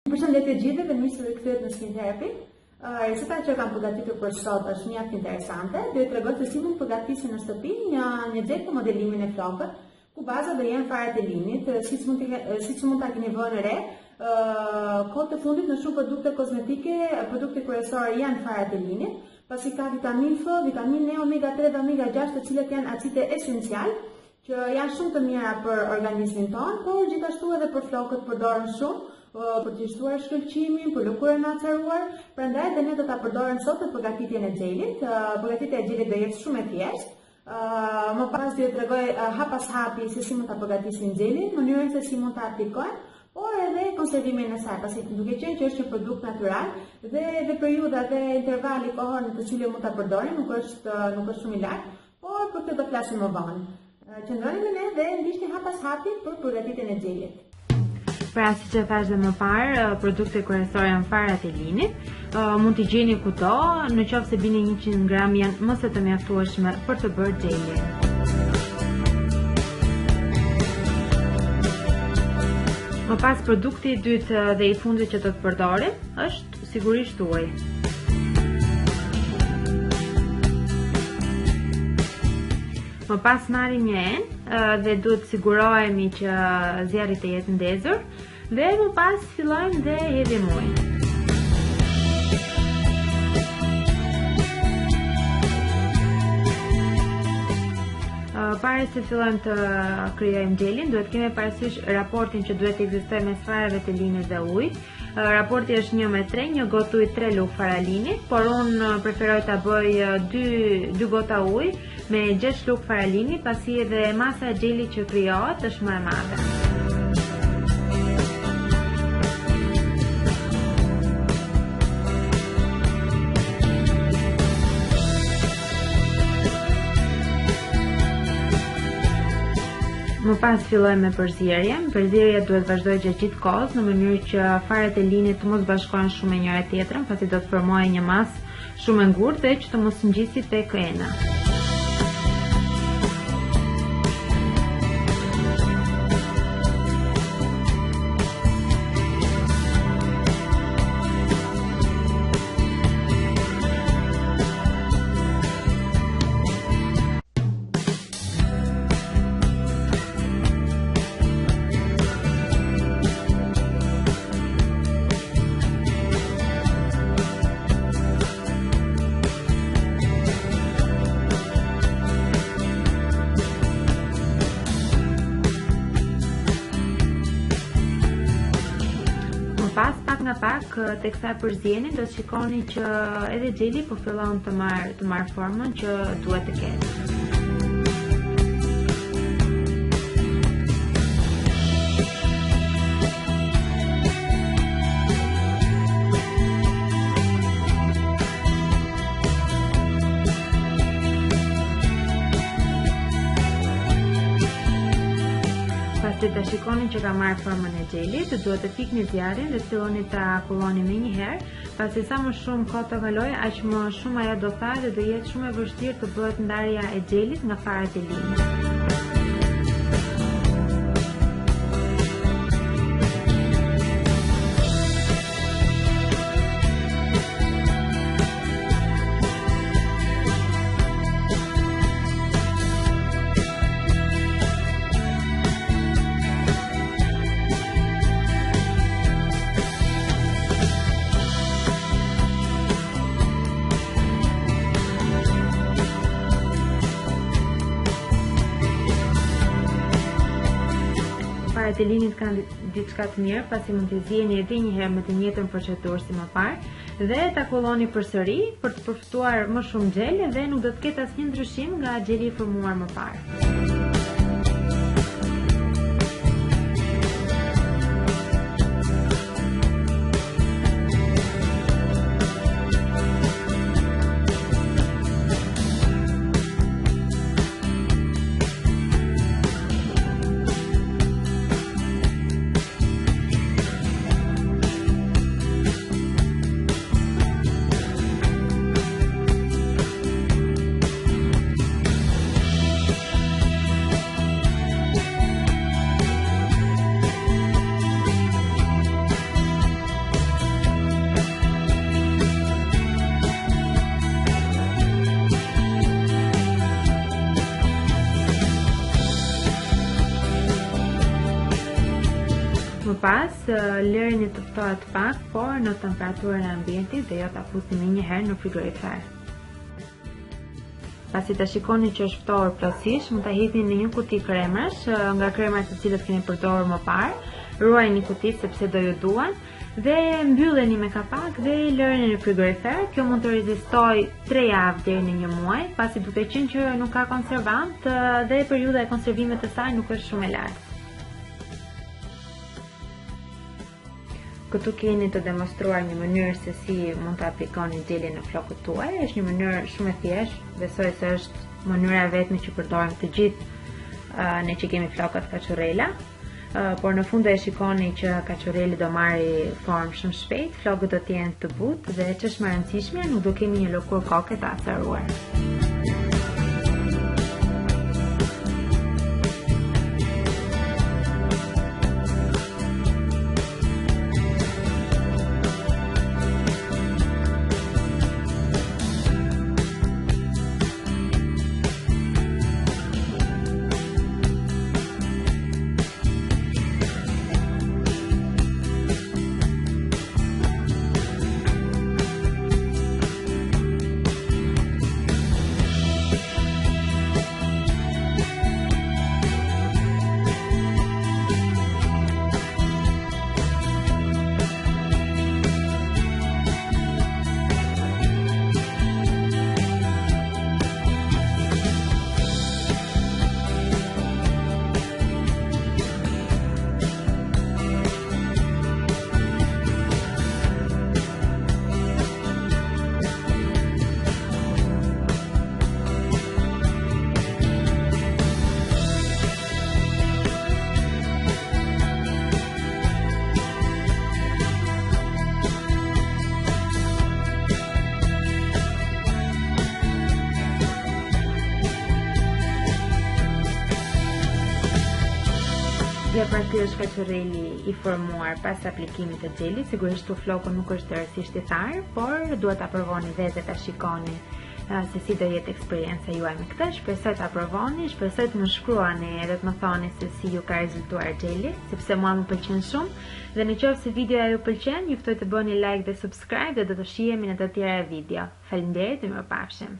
Përshëndetje gjithëve dhe mirë se rikthehet në Skin Therapy. Receta që kam përgatitur për sot është mjaft interesante. Do t'ju tregoj se si mund përgatisni në shtëpi një xhel për modelimin e flokët, ku baza do jenë farat e linit, siç mund ta keni vënë re. Kohë të fundit në shumë produkte kozmetike, produkte kryesore janë farat e linit, pasi ka vitamin F, vitamin E, omega 3 dhe omega 6, të cilët janë acide esencial, që janë shumë të mira për organizmin tonë, por gjithashtu edhe për flokët përdoren shumë, për të shtuar shkëlqimin, për lëkurën e acaruar. Prandaj dhe ne do ta përdorim sot në përgatitjen e xhelit. Përgatitja e xhelit do jetë shumë e thjeshtë. Më pas do t'ju tregoj hap pas hapi se si mund ta përgatisim xhelin, mënyrën se si mund ta aplikojmë, por edhe konservimin e saj, pasi duke qenë që është një produkt natyral dhe periudha dhe intervali kohor në të cilin mund ta përdorim nuk është shumë i lartë, por për këtë do flasim më vonë. Qëndroni me ne dhe ndiqni hap pas hapi për përgatitjen e xhelit. Pra, si që thash dhe më parë, produkte kryesore janë farat e linit. Mund t'i gjeni kudo, në qoftë se bini 100 gram janë më se të mjaftueshme për të bërë xhelin. Më pas, produkti i dytë dhe i fundit që do të përdorim është sigurisht uji. Më pas marrim një enë dhe duhet të sigurohemi që zjarri të jetë ndezur dhe më pas fillojmë dhe hedhim ujin. Para se fillojmë të krijojmë xhelin, duhet kemi parasysh raportin që duhet të ekzistojë mes farave të linit dhe ujit. Raporti është 1:3, një gotë ujë 3 lugë fara linit, por unë preferoj ta bëj 2 gota ujë me 6 lugë fara linit, pasi edhe masa e xhelit që krijohet është më e madhe. Më pas fillojmë me përzierjen. Përzierja duhet vazhdojë gjatë gjithë kohës në mënyrë që farat e linit të mos bashkohen shumë me njëra tjetrën, pasi do të formojë një masë shumë e ngurtë dhe që të mos ngjisi tek ena. Pas pak nga pak tek sa përzjeni do të shikoni që edhe xheli po fillon të marr formën që duhet të ketë. Pasi të shikoni që ka marrë formën e xhelit, duhet të fikni zjarrin dhe filloni ta akulloni menjëherë, pasi sa më shumë kohë të kalojë, aq më shumë ajo do thajë dhe do jetë shumë e vështirë të bëhet ndarja e xhelit nga farat e linit. Farat e linit kanë diçka të mirë, pasi mund t'i zjeni edhe një herë me të njëjtën procedurë si më parë dhe ta kulloni përsëri për të përfituar më shumë xhel dhe nuk do të ketë asnjë ndryshim nga xheli i formuar më parë. Më pas, lërini të ftohet pak, por në temperaturën e ambientit dhe jo ta fusni më njëherë në frigorifer. Pasi ta shikoni që është ftohur plotësisht, mund ta hidhni në një kuti kremash, nga kremrat të cilët keni përdorur më parë. Ruajini kutit sepse do ju duan dhe mbylleni me kapak dhe lëreni në frigorifer. Kjo mund të rezistojë 3 javë deri në 1 muaj, pasi duke qenë që nuk ka konservant dhe periudha e konservimit të saj nuk është shumë e lartë. Këtu keni të demonstruar një mënyrë se si mund të aplikoni gjelin në flokët tuaj. Është një mënyrë shumë e thjeshtë, besoj se është mënyra e vetme që përdorim të gjithë ne që kemi flokët kaçurrela. Por në fund e shikoni që kaçurreli do marri formë shumë shpejt, flokët do të jenë të butë dhe ç'është më e rëndësishme, nuk do kemi një lëkurë koke të acaruar. Ja pra ky është kaçurreli i formuar pas aplikimit të xhelit. Sigurisht flokun nuk është tërësisht i tharë, por duhet ta provoni vetë ta shikoni se si do jetë eksperienca juaj me këtë. Shpresoj ta provoni, shpresoj të më shkruani edhe të më thoni se si ju ka rezultuar xheli, sepse mua më pëlqen shumë. Dhe në qoftë se videoja ju pëlqen, juftoj të bëni like dhe subscribe dhe do të shihemi në të tjera video. Faleminderit dhe mirupafshim.